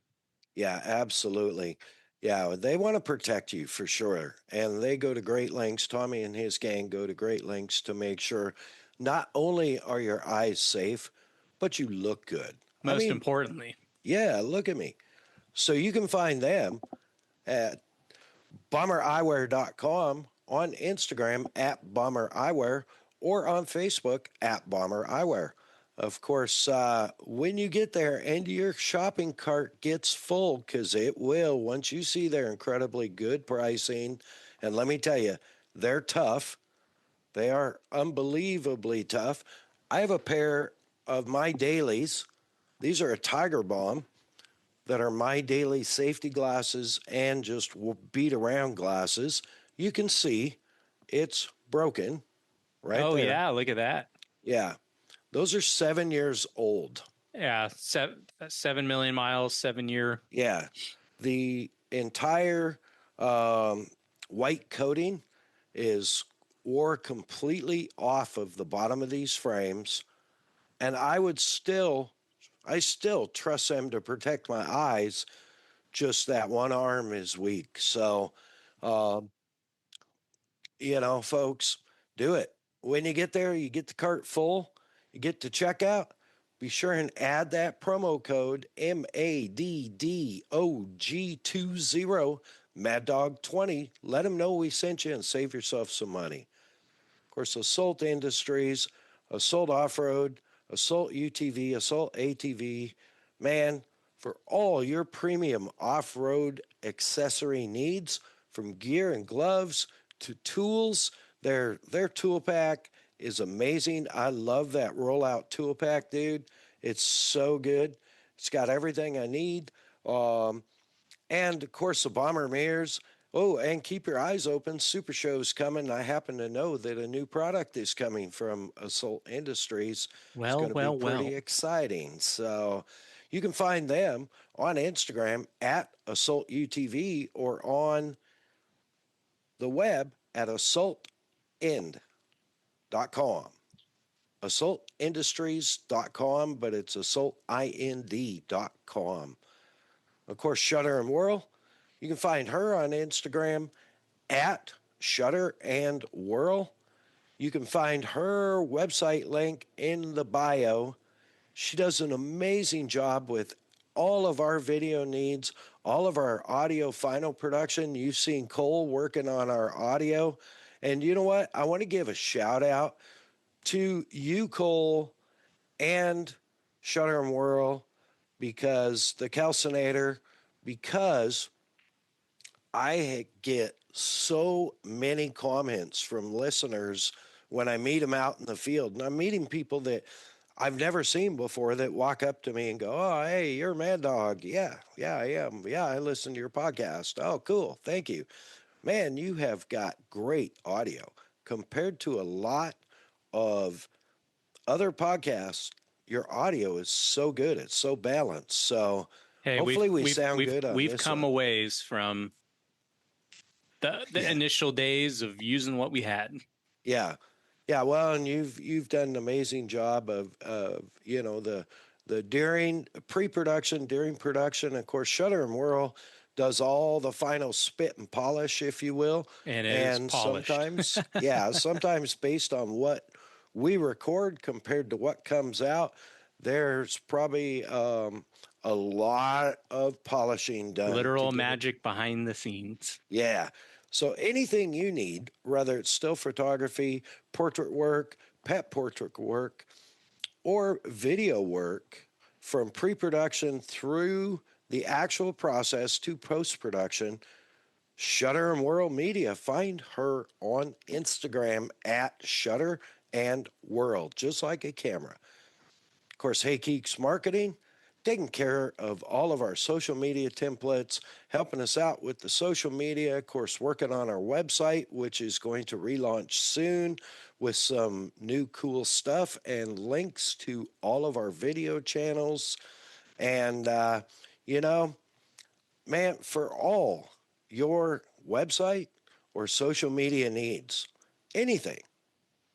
Yeah, absolutely. Yeah, they want to protect you for sure. And they go to great lengths. Tommy and his gang go to great lengths to make sure not only are your eyes safe, but you look good. I Most mean, importantly, yeah, look at me. So you can find them at bombereyewear.com, on Instagram at Bomber Eyewear, or on Facebook at Bomber Eyewear. Of course, when you get there and your shopping cart gets full, because it will once you see their incredibly good pricing, and let me tell you, they're tough. They are unbelievably tough. I have a pair of my dailies. These are a Tiger Bomb that are my daily safety glasses and just beat around glasses. You can see it's broken right oh there. yeah, look at that. Yeah, those are 7 years old. Yeah, 7 million miles, 7 year. Yeah, the entire um, white coating is wore completely off of the bottom of these frames, and I still trust them to protect my eyes. Just that one arm is weak. So, um, folks, do it. When you get there, you get the cart full, you get to checkout. Be sure and add that promo code MADDOG20, MAddOG20. Let them know we sent you and save yourself some money. Of course, Assault Industries, Assault Off-Road, Assault UTV, Assault ATV. Man, for all your premium off-road accessory needs, from gear and gloves to tools, their tool pack is amazing. I love that rollout tool pack, dude. It's so good. It's got everything I need. Um, and of course, the bomber mirrors. Oh, and keep your eyes open. Super Show's coming. I happen to know that a new product is coming from Assault Industries. It's Well, going to be well, pretty well. exciting. So you can find them on Instagram at Assault UTV or on the web at assaultend.com. Assaultindustries.com, but it's assaultind.com. Of course, Shutter and Whirl. You can find her on Instagram at Shutter and Whirl. You can find her website link in the bio. She does an amazing job with all of our video needs, all of our audio final production. You've seen Cole working on our audio. And you know what? I want to give a shout out to you, Cole, and Shutter and Whirl, because the calcinator, because I get so many comments from listeners when I meet them out in the field. And I'm meeting people that I've never seen before that walk up to me and go, "Oh, hey, you're Mad Dog." Yeah, yeah, I am. Yeah, I listen to your podcast. Oh, cool. Thank you. Man, you have got great audio compared to a lot of other podcasts. Your audio is so good. It's so balanced. So Hey, hopefully we sound good on we've this come one. a ways from the Yeah. initial days of using what we had. Yeah, yeah. Well, and you've done an amazing job of the during pre-production, during production. Of course, Shutter and Whirl does all the final spit and polish, if you will. And it is And polished. sometimes, yeah, sometimes based on what we record compared to what comes out, there's probably a lot of polishing done to Literal get it. magic behind the scenes. Yeah. So anything you need, whether it's still photography, portrait work, pet portrait work, or video work, from pre-production through the actual process to post-production, Shutter and Whirl Media. Find her on Instagram at Shutter and Whirl, just like a camera. Of course, Hey Geeks Marketing, taking care of all of our social media templates, helping us out with the social media. Of course, working on our website, which is going to relaunch soon with some new cool stuff and links to all of our video channels. And, you know, man, for all your website or social media needs, anything,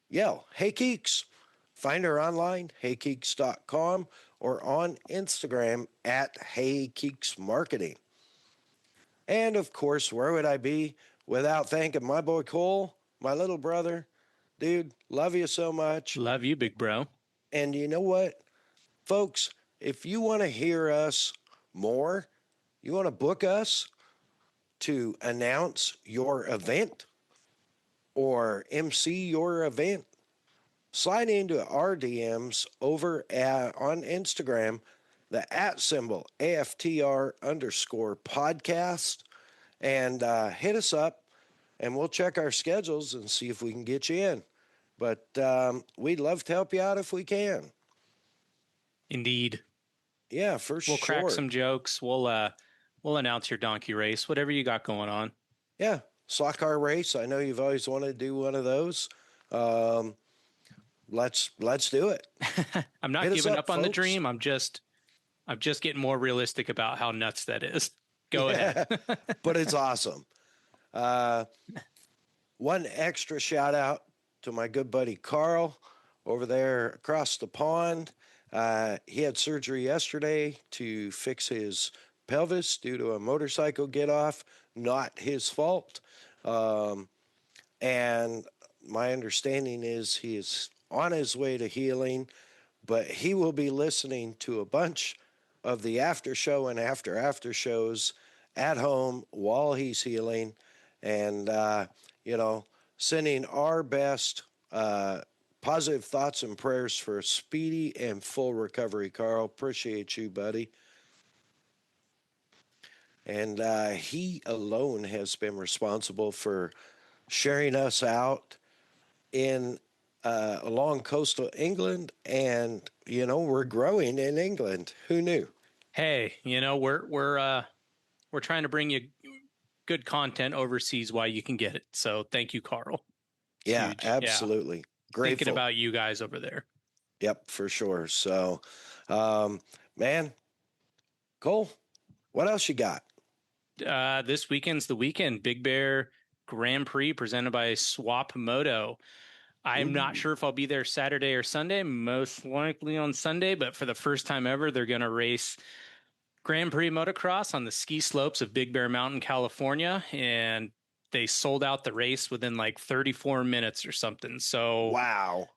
yell, Hey Geeks. Find her online, heykeeks.com, or on Instagram at heykeeksmarketing. And of course, where would I be without thanking my boy Cole, my little brother? Dude, love you so much. Love you, big bro. And you know what, folks? If you want to hear us more, you want to book us to announce your event or MC your event, slide into our DMs over on Instagram, the at symbol AFTR underscore podcast, and hit us up, and we'll check our schedules and see if we can get you in. But we'd love to help you out if we can. Indeed. Yeah, for We'll crack sure. some jokes. We'll announce your donkey race, whatever you got going on. Yeah, slot car race. I know you've always wanted to do one of those. Um, let's do it. I'm not Hit us giving up, up on the folks. dream. I'm just getting more realistic about how nuts that is. Go ahead. Yeah, but it's awesome. Uh, One extra shout out to my good buddy Carl over there across the pond. He had surgery yesterday to fix his pelvis due to a motorcycle get off. Not his fault. Um, and my understanding is he is on his way to healing, but he will be listening to a bunch of the after show and after shows at home while he's healing. And, you know, sending our best positive thoughts and prayers for a speedy and full recovery, Carl. Appreciate you, buddy. And he alone has been responsible for sharing us out in along coastal England, and we're growing in England. Who knew? Hey, we're trying to bring you good content overseas while you can get it. So thank you, Carl. It's Yeah, huge. Yeah. absolutely. Thinking Grateful. about you guys over there. Yep, for sure. So, um, man, Cole, what else you got? This weekend's the weekend. Big Bear Grand Prix presented by Swap Moto. I'm not Ooh, sure if I'll be there Saturday or Sunday, most likely on Sunday, but for the first time ever, they're going to race Grand Prix motocross on the ski slopes of Big Bear Mountain, California. And they sold out the race within like 34 minutes or something. So, wow.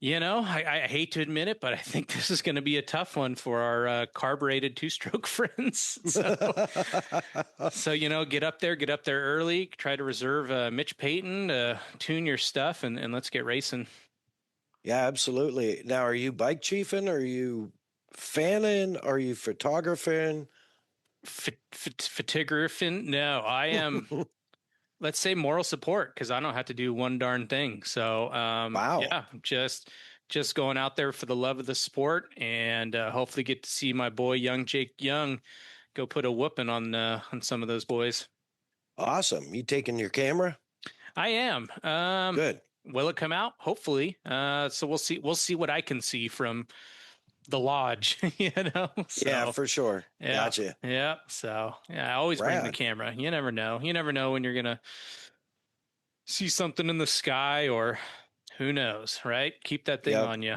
I hate to admit it, but I think this is going to be a tough one for our carbureted two-stroke friends. So, get up there early, try to reserve Mitch Payton, tune your stuff, and let's get racing. Yeah, absolutely. Now, are you bike chiefing? Are you fanning? Are you photographing? Photographin? No, I am, let's say moral support because I don't have to do one darn thing. So, Wow. yeah, just going out there for the love of the sport and hopefully get to see my boy, young Jake Young, go put a whooping on some of those boys. Awesome. You taking your camera? I am. Good. Will it come out? Hopefully. So we'll see. We'll see what I can see from the lodge. Yeah, So for sure. yeah, Gotcha. yeah. So yeah, I always bring the Rad. camera. You never know. You never know when you're gonna see something in the sky or who knows, right? Keep that thing Yep, on you.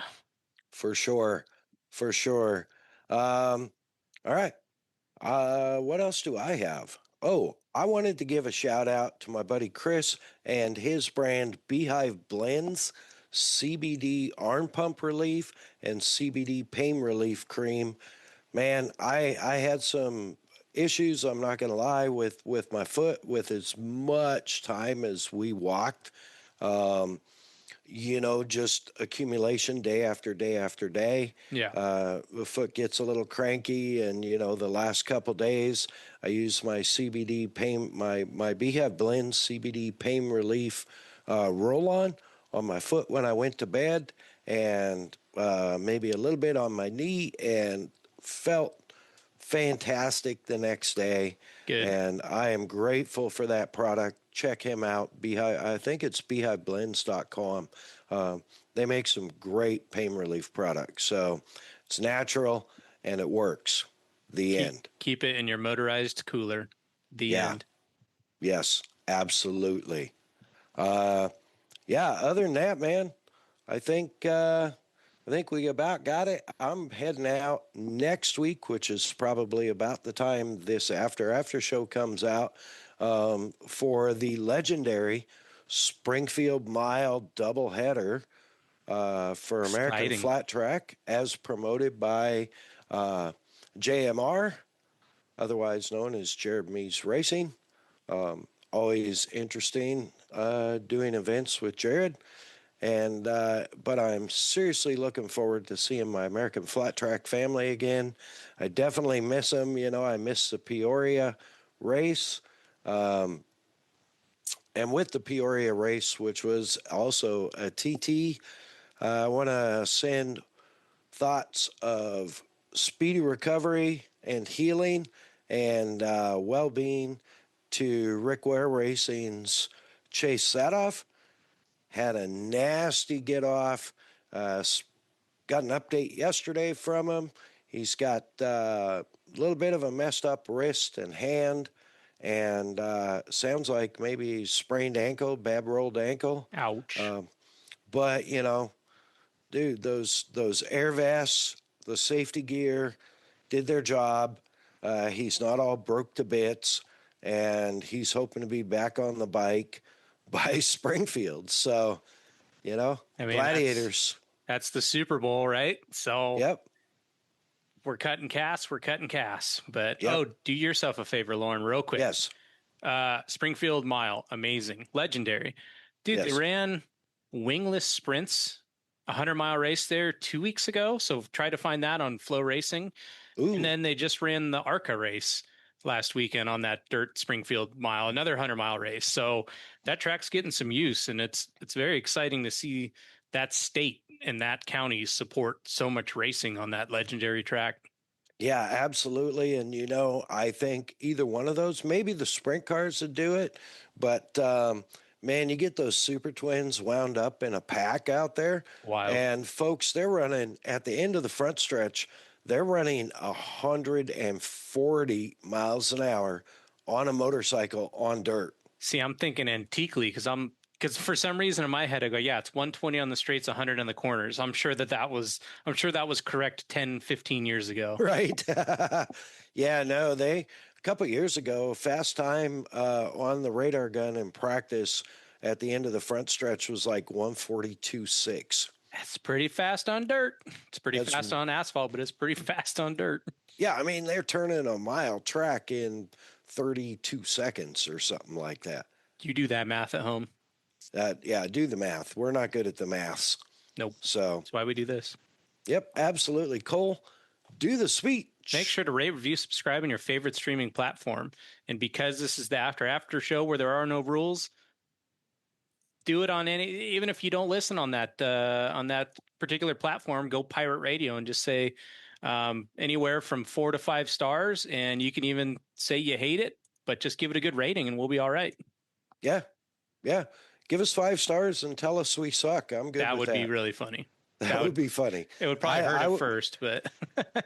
for sure. For sure. Um, all right. What else do I have? Oh, I wanted to give a shout out to my buddy Chris and his brand Beehive Blends CBD arm pump relief and CBD pain relief cream. Man, I had some issues, I'm not going to lie, with my foot with as much time as we walked. Um, just accumulation day after day after day. Yeah, The foot gets a little cranky, and the last couple days, I use my CBD pain, my Behave Blend CBD pain relief roll on my foot when I went to bed, and maybe a little bit on my knee, and felt fantastic the next day. good. And I am grateful for that product. Check him out. Beehive, I think it's beehiveblends.com. They make some great pain relief products. So it's natural and it works. The Keep end. keep it in your motorized cooler. The Yeah. end. Yes. Absolutely. Uh, yeah. Other than that, man, I think we about got it. I'm heading out next week, which is probably about the time this after show comes out, for the legendary Springfield Mile doubleheader for American Exciting. Flat Track, as promoted by uh, JMR, otherwise known as Jared Mees Racing. Always interesting doing events with Jared. And but I'm seriously looking forward to seeing my American Flat Track family again. I definitely miss them. I miss the Peoria race. Um, and with the Peoria race, which was also a TT, I want to send thoughts of speedy recovery and healing and well being to Rick Ware Racing's Chase Sadoff. Had a nasty get off. Got an update yesterday from him. He's got a little bit of a messed up wrist and hand, and sounds like maybe sprained ankle, bad rolled ankle. Ouch. But dude, those air vests, the safety gear, did their job. He's not all broke to bits, and he's hoping to be back on the bike by Springfield. So, I mean, that's gladiators. that's the Super Bowl, right? So Yep. we're cutting casts. We're cutting casts. But Yep. do yourself a favor, Lauren, real quick. Yes. Springfield Mile, amazing, legendary, dude. They Yes. ran wingless sprints, 100-mile race there 2 weeks ago. So try to find that on Flow Racing. And Ooh. then they just ran the ARCA race last weekend on that dirt Springfield Mile, another 100-mile race. So that track's getting some use, and it's very exciting to see that state and that county support so much racing on that legendary track. Yeah, absolutely. And, I think either one of those, maybe the sprint cars would do it, but man, you get those super twins wound up in a pack out there. Wild. And folks, they're running at the end of the front stretch, they're running 140 miles an hour on a motorcycle on dirt. See, I'm thinking antiquely because for some reason in my head I go, yeah, it's 120 on the straights, 100 on the corners. I'm sure that was correct 10, 15 years ago. Right. Yeah, no, a couple years ago, fast time on the radar gun in practice at the end of the front stretch was like 142.6. That's pretty fast on dirt. It's pretty That's- fast on asphalt, but it's pretty fast on dirt. Yeah, I mean, they're turning a mile track in 32 seconds or something like that. You do that math at home. Yeah, do the math. We're not good at the maths. Nope. So, That's why we do this. yep, absolutely. Cole, do the speech. Make sure to rate, review, subscribe on your favorite streaming platform. And because this is the after show where there are no rules, do it on even if you don't listen on that particular platform, go pirate radio and just say anywhere from 4 to 5 stars. And you can even say you hate it, but just give it a good rating and we'll be all right. Yeah. Yeah. Give us 5 stars and tell us we suck. I'm good That with would be really funny. That would be funny. It would probably hurt at first, but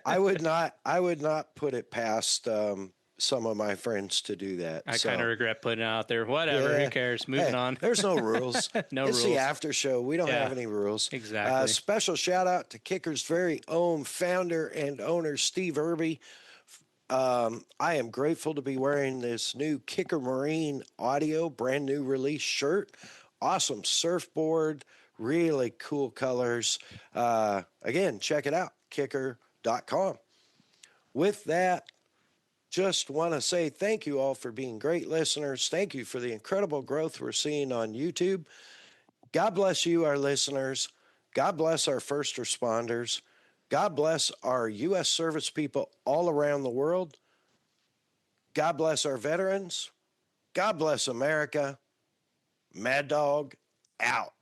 I would not put it past some of my friends to do that. I kind of regret putting it out there. Whatever, Yeah. who cares? Moving on. There's no rules. No It's rules. the after show. We don't Yeah. have any rules. Exactly. Special shout out to Kicker's very own founder and owner, Steve Irby. I am grateful to be wearing this new Kicker Marine Audio brand new release shirt. Awesome surfboard, really cool colors. Again, check it out, kicker.com. With that, just want to say thank you all for being great listeners. Thank you for the incredible growth we're seeing on YouTube. God bless you, our listeners. God bless our first responders. God bless our U.S. service people all around the world. God bless our veterans. God bless America. Mad Dog out.